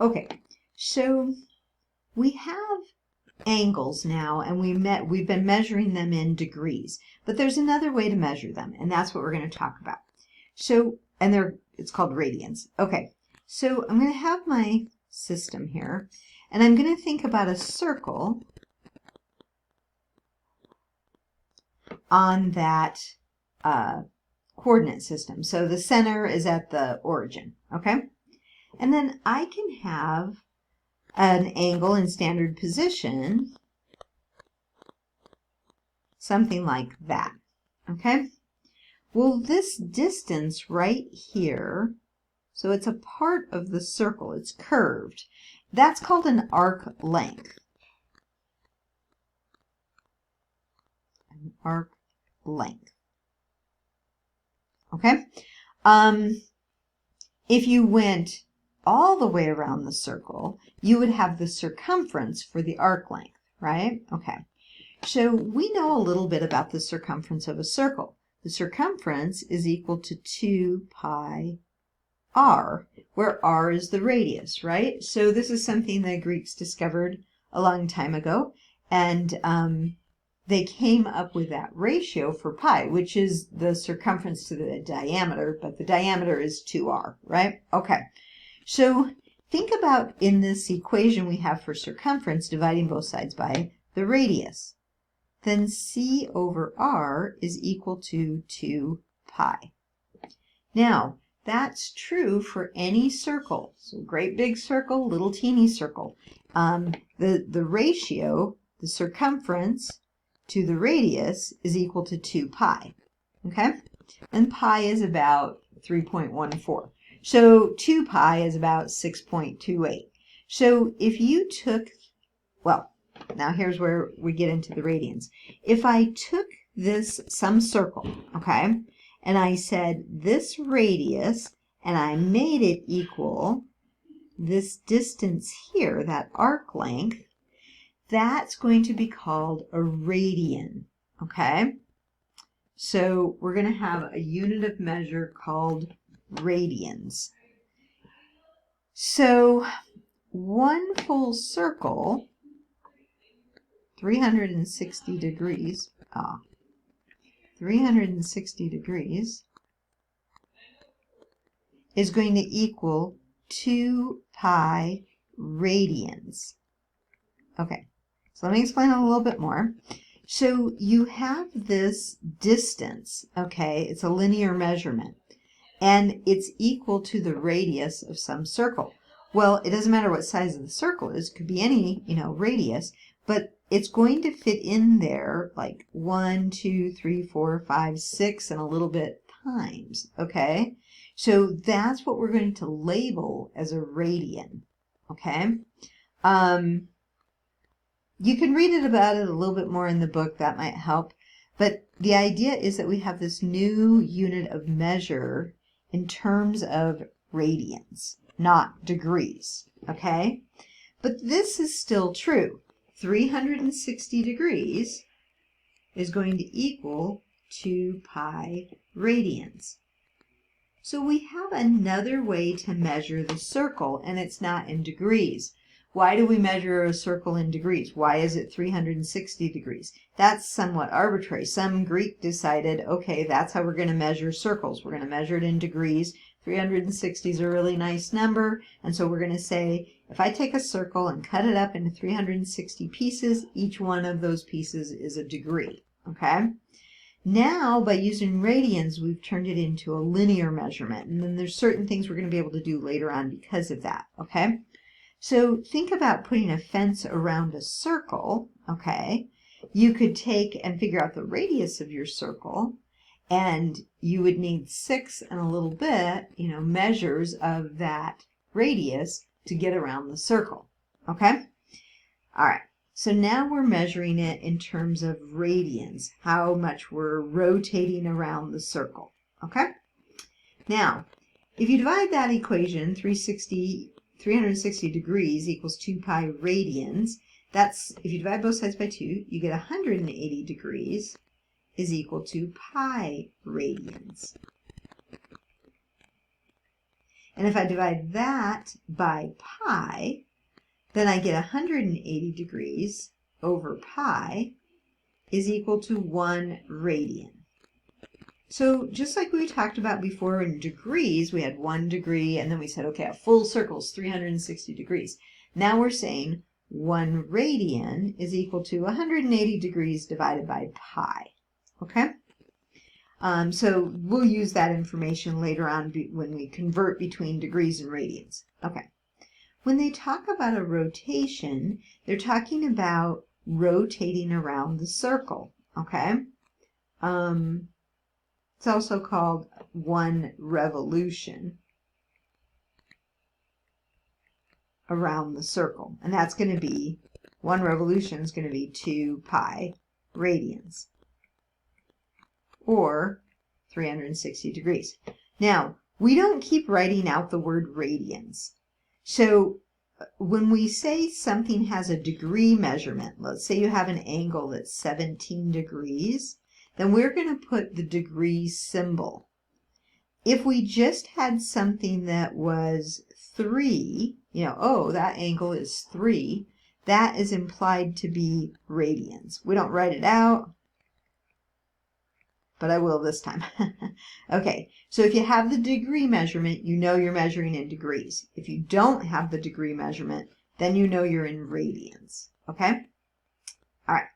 Okay, so we have angles now, and we've been measuring them in degrees, but there's another way to measure them, and that's what we're going to talk about. So, and it's called radians. Okay, so I'm going to have my system here, and I'm going to think about a circle on that coordinate system. So the center is at the origin, okay? And then I can have an angle in standard position, something like that, okay? Well, this distance right here, so it's a part of the circle, it's curved, that's called an arc length. An arc length. Okay? If you went all the way around the circle, you would have the circumference for the arc length, right? Okay. So we know a little bit about the circumference of a circle. The circumference is equal to 2 pi r, where r is the radius, right? So this is something the Greeks discovered a long time ago, and they came up with that ratio for pi, which is the circumference to the diameter, but the diameter is 2r, right? Okay, so think about in this equation we have for circumference dividing both sides by the radius. Then c over r is equal to 2 pi. Now, that's true for any circle. So great big circle, little teeny circle. The ratio, the circumference to the radius is equal to 2 pi. Okay? And pi is about 3.14. So 2 pi is about 6.28. So if you took, well, now here's where we get into the radians. If I took some circle, okay, and I said this radius, and I made it equal this distance here, that arc length, that's going to be called a radian, okay? So we're going to have a unit of measure called radians. So one full circle, 360 degrees, 360 degrees is going to equal 2 pi radians. Okay, so let me explain it a little bit more. So you have this distance, okay, it's a linear measurement, and it's equal to the radius of some circle. Well, it doesn't matter what size of the circle is, it could be any, radius, but it's going to fit in there like 1, 2, 3, 4, 5, 6, and a little bit times, okay? So that's what we're going to label as a radian, okay? You can read about it a little bit more in the book, that might help, but the idea is that we have this new unit of measure in terms of radians, not degrees, okay? But this is still true. 360 degrees is going to equal 2 pi radians. So we have another way to measure the circle, and it's not in degrees. Why do we measure a circle in degrees? Why is it 360 degrees? That's somewhat arbitrary. Some Greek decided, okay, that's how we're going to measure circles. We're going to measure it in degrees. 360 is a really nice number, and so we're going to say, if I take a circle and cut it up into 360 pieces, each one of those pieces is a degree, okay? Now, by using radians, we've turned it into a linear measurement, and then there's certain things we're going to be able to do later on because of that, okay? So think about putting a fence around a circle, okay? You could take and figure out the radius of your circle, and you would need 6 and a little bit, measures of that radius to get around the circle, okay? All right, so now we're measuring it in terms of radians, how much we're rotating around the circle, okay? Now, if you divide that equation, 360 degrees equals 2 pi radians, that's, if you divide both sides by 2, you get 180 degrees is equal to pi radians. And if I divide that by pi, then I get 180 degrees over pi is equal to 1 radian. So just like we talked about before in degrees, we had 1 degree, and then we said, okay, a full circle is 360 degrees. Now we're saying 1 radian is equal to 180 degrees divided by pi, okay? So we'll use that information later on when we convert between degrees and radians. Okay. When they talk about a rotation, they're talking about rotating around the circle, okay? It's also called 1 revolution around the circle. And that's going to be, 1 revolution is going to be 2 pi radians, or 360 degrees. Now, we don't keep writing out the word radians. So when we say something has a degree measurement, let's say you have an angle that's 17 degrees, then we're going to put the degree symbol. If we just had something that was 3, oh, that angle is 3, that is implied to be radians. We don't write it out, but I will this time. Okay, so if you have the degree measurement, you know you're measuring in degrees. If you don't have the degree measurement, then you know you're in radians. Okay? All right.